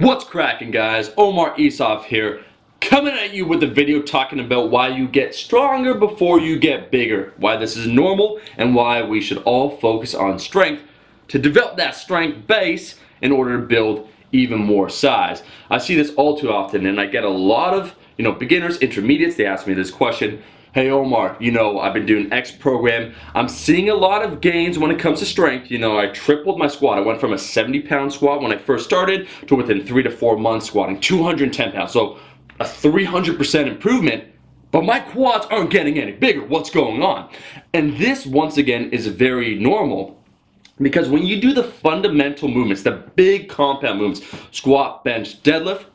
What's cracking, guys? Omar Isuf here, coming at you with a video talking about why you get stronger before you get bigger, why this is normal, and why we should all focus on strength to develop that strength base in order to build even more size. I see this all too often, and I get a lot of beginners, intermediates. They ask me this question: hey Omar, I've been doing X program. I'm seeing a lot of gains when it comes to strength. I tripled my squat. I went from a 70-pound squat when I first started to within 3 to 4 months squatting 210 pounds. So a 300% improvement, but my quads aren't getting any bigger. What's going on? And this, once again, is very normal. Because when you do the fundamental movements, the big compound movements, squat, bench, deadlift,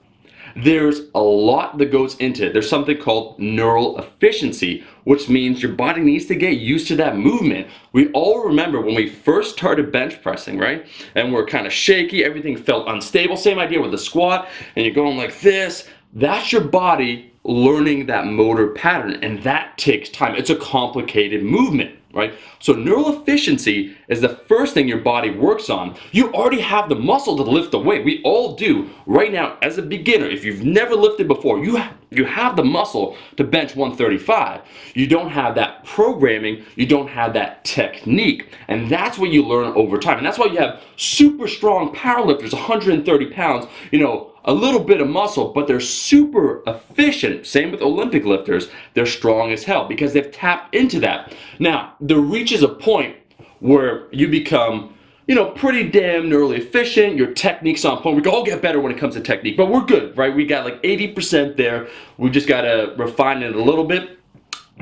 there's a lot that goes into it. There's something called neural efficiency, which means your body needs to get used to that movement. We all remember when we first started bench pressing, right? And we're kind of shaky, everything felt unstable. Same idea with the squat, and you're going like this. That's your body learning that motor pattern, and that takes time. It's a complicated movement, right? So neural efficiency is the first thing your body works on. You already have the muscle to lift the weight. We all do. Right now, as a beginner, if you've never lifted before, you have the muscle to bench 135. You don't have that programming, you don't have that technique, and that's what you learn over time. And that's why you have super strong powerlifters, 130 pounds, a little bit of muscle, but they're super efficient. Same with Olympic lifters. They're strong as hell because they've tapped into that. Now, there reaches a point where you become, pretty damn neurally efficient. Your technique's on point. We can all get better when it comes to technique, but we're good, right? We got like 80% there. We just gotta refine it a little bit.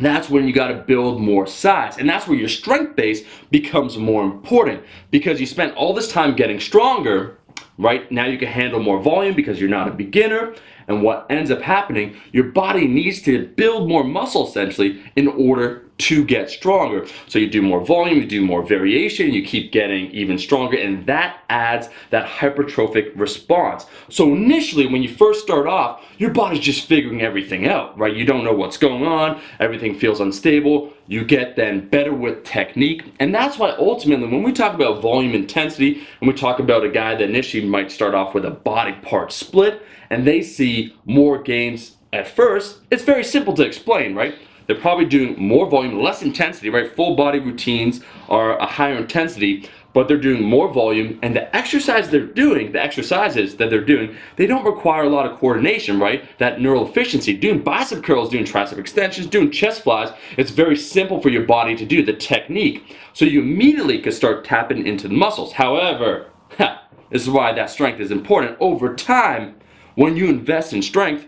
That's when you got to build more size, and that's where your strength base becomes more important, because you spent all this time getting stronger. Right now you can handle more volume because you're not a beginner, and what ends up happening, your body needs to build more muscle essentially in order to get stronger. So you do more volume, you do more variation, you keep getting even stronger, and that adds that hypertrophic response. So initially when you first start off, your body's just figuring everything out, right? You don't know what's going on, everything feels unstable. You get then better with technique, and that's why ultimately when we talk about volume intensity, and we talk about a guy that initially might start off with a body part split and they see more gains at first, it's very simple to explain, right? They're probably doing more volume, less intensity, right? Full body routines are a higher intensity, but they're doing more volume, and the exercises that they're doing, they don't require a lot of coordination, right? That neural efficiency, doing bicep curls, doing tricep extensions, doing chest flies, it's very simple for your body to do, the technique. So you immediately can start tapping into the muscles. However, this is why that strength is important. Over time, when you invest in strength,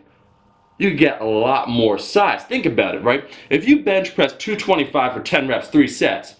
you get a lot more size. Think about it, right? If you bench press 225 for 10 reps, 3 sets,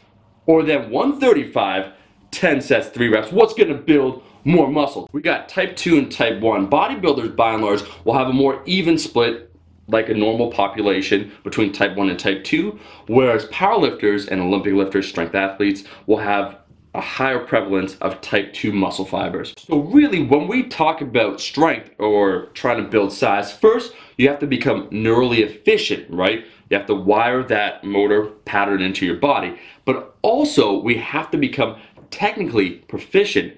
or then 135, 10 sets, 3 reps, what's gonna build more muscle? We got type 2 and type 1. Bodybuilders, by and large, will have a more even split, like a normal population, between type 1 and type 2, whereas powerlifters and Olympic lifters, strength athletes, will have a higher prevalence of type 2 muscle fibers. So really, when we talk about strength or trying to build size, first you have to become neurally efficient, right? You have to wire that motor pattern into your body. But also we have to become technically proficient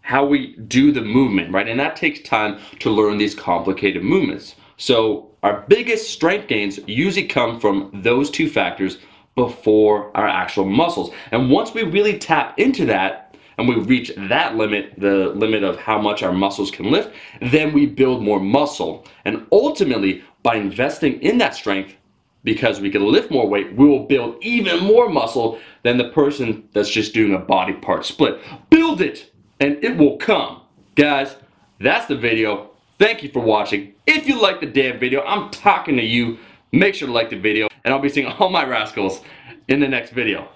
how we do the movement, right? And that takes time to learn these complicated movements. So our biggest strength gains usually come from those two factors before our actual muscles. And once we really tap into that and we reach that limit, the limit of how much our muscles can lift, then we build more muscle. And ultimately, by investing in that strength, because we can lift more weight, we will build even more muscle than the person that's just doing a body part split. Build it and it will come. Guys, that's the video. Thank you for watching. If you liked the damn video, I'm talking to you. Make sure to like the video, and I'll be seeing all my rascals in the next video.